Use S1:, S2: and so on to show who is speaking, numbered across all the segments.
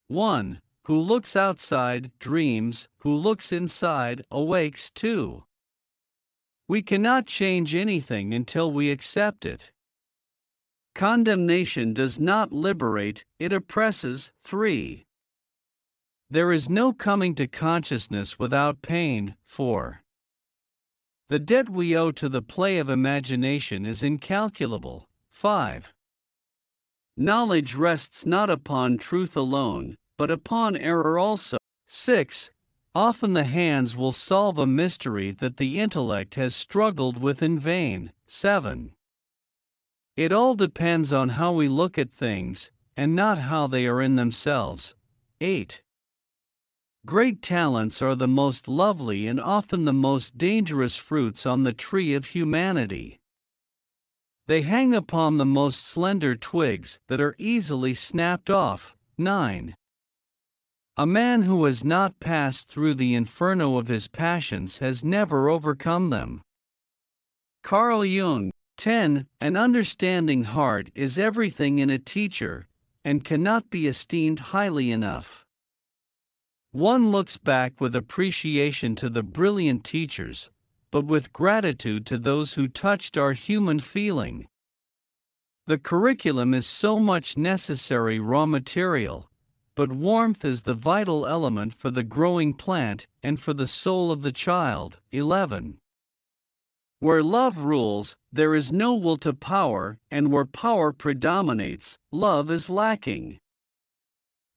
S1: 1. Who looks outside, dreams, who looks inside, awakes. 2. We cannot change anything until we accept it. Condemnation does not liberate, it oppresses. 3. There is no coming to consciousness without pain. 4. The debt we owe to the play of imagination is incalculable. 5. Knowledge rests not upon truth alone, but upon error also. 6. Often the hands will solve a mystery that the intellect has struggled with in vain. 7. It all depends on how we look at things, and not how they are in themselves. 8. Great talents are the most lovely and often the most dangerous fruits on the tree of humanity. They hang upon the most slender twigs that are easily snapped off. 9. A man who has not passed through the inferno of his passions has never overcome them. Carl Jung. 10. An understanding heart is everything in a teacher, and cannot be esteemed highly enough. One looks back with appreciation to the brilliant teachers, but with gratitude to those who touched our human feeling. The curriculum is so much necessary raw material, but warmth is the vital element for the growing plant and for the soul of the child. 11. Where love rules, there is no will to power, and where power predominates, love is lacking.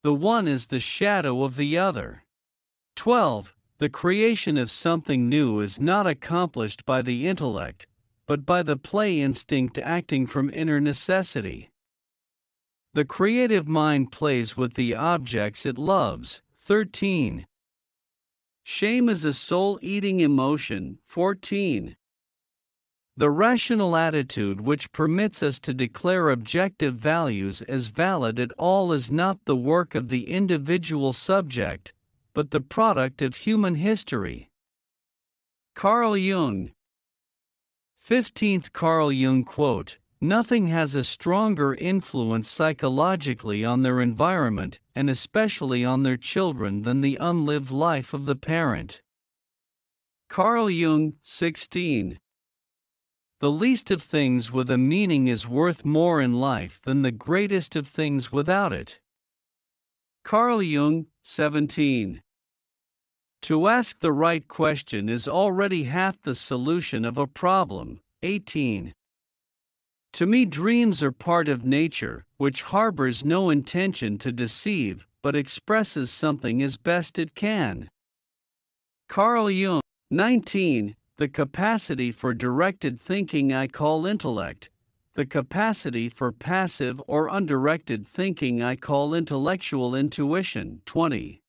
S1: The one is the shadow of the other. 12. The creation of something new is not accomplished by the intellect, but by the play instinct acting from inner necessity. The creative mind plays with the objects it loves. 13. Shame is a soul-eating emotion. 14. The rational attitude which permits us to declare objective values as valid at all is not the work of the individual subject, but the product of human history. Carl Jung. 15th Carl Jung quote: Nothing has a stronger influence psychologically on their environment, and especially on their children, than the unlived life of the parent. Carl Jung. 16. The least of things with a meaning is worth more in life than the greatest of things without it. Carl Jung. 17. To ask the right question is already half the solution of a problem. 18. To me, dreams are part of nature, which harbors no intention to deceive, but expresses something as best it can. Carl Jung. 19. The capacity for directed thinking I call intellect. The capacity for passive or undirected thinking I call intellectual intuition. 20.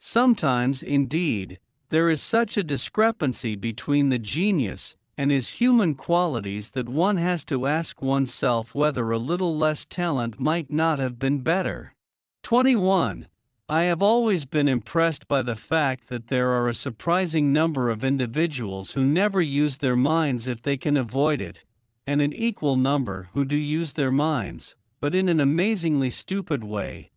S1: Sometimes, indeed, there is such a discrepancy between the genius and his human qualities that one has to ask oneself whether a little less talent might not have been better. 21. I have always been impressed by the fact that there are a surprising number of individuals who never use their minds if they can avoid it, and an equal number who do use their minds, but in an amazingly stupid way.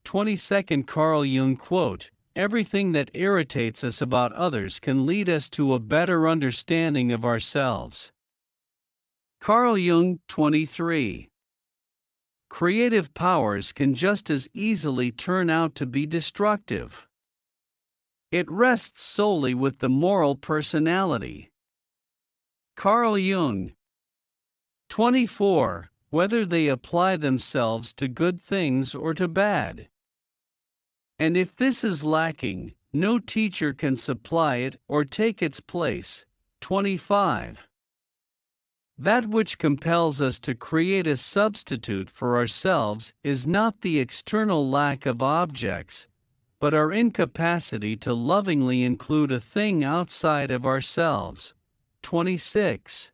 S1: 22nd Carl Jung quote: Everything that irritates us about others can lead us to a better understanding of ourselves. Carl Jung. 23. Creative powers can just as easily turn out to be destructive. It rests solely with the moral personality. Carl Jung. 24. Whether they apply themselves to good things or to bad. And if this is lacking, no teacher can supply it or take its place. 25. That which compels us to create a substitute for ourselves is not the external lack of objects, but our incapacity to lovingly include a thing outside of ourselves. 26.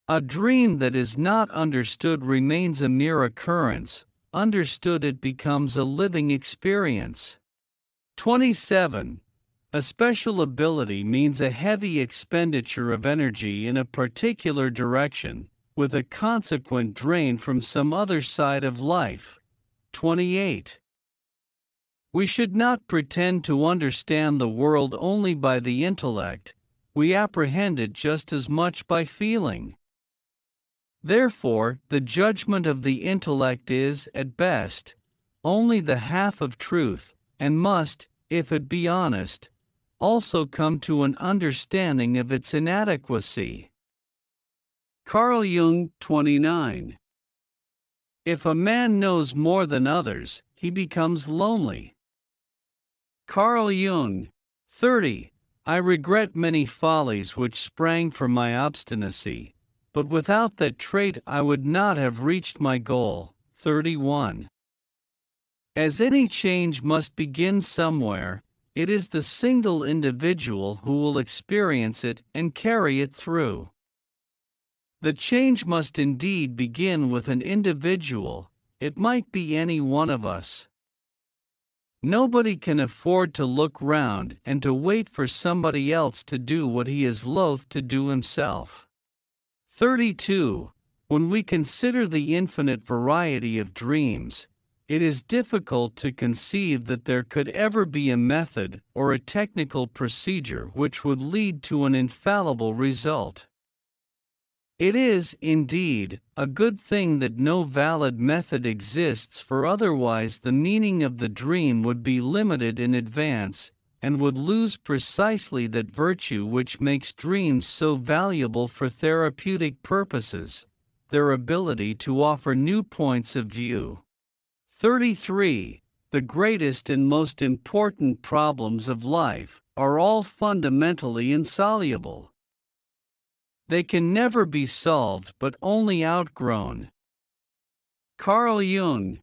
S1: A dream that is not understood remains a mere occurrence. Understood, it becomes a living experience. 27. A special ability means a heavy expenditure of energy in a particular direction, with a consequent drain from some other side of life. 28. We should not pretend to understand the world only by the intellect, we apprehend it just as much by feeling. Therefore, the judgment of the intellect is, at best, only the half of truth, and must, if it be honest, also come to an understanding of its inadequacy. Carl Jung, 29. If a man knows more than others, he becomes lonely. Carl Jung, 30. I regret many follies which sprang from my obstinacy, but without that trait I would not have reached my goal. 31. As any change must begin somewhere, it is the single individual who will experience it and carry it through. The change must indeed begin with an individual, it might be any one of us. Nobody can afford to look round and to wait for somebody else to do what he is loath to do himself. 32. When we consider the infinite variety of dreams, it is difficult to conceive that there could ever be a method or a technical procedure which would lead to an infallible result. It is, indeed, a good thing that no valid method exists, for otherwise the meaning of the dream would be limited in advance, and would lose precisely that virtue which makes dreams so valuable for therapeutic purposes, their ability to offer new points of view. 33. The greatest and most important problems of life are all fundamentally insoluble. They can never be solved but only outgrown. Carl Jung,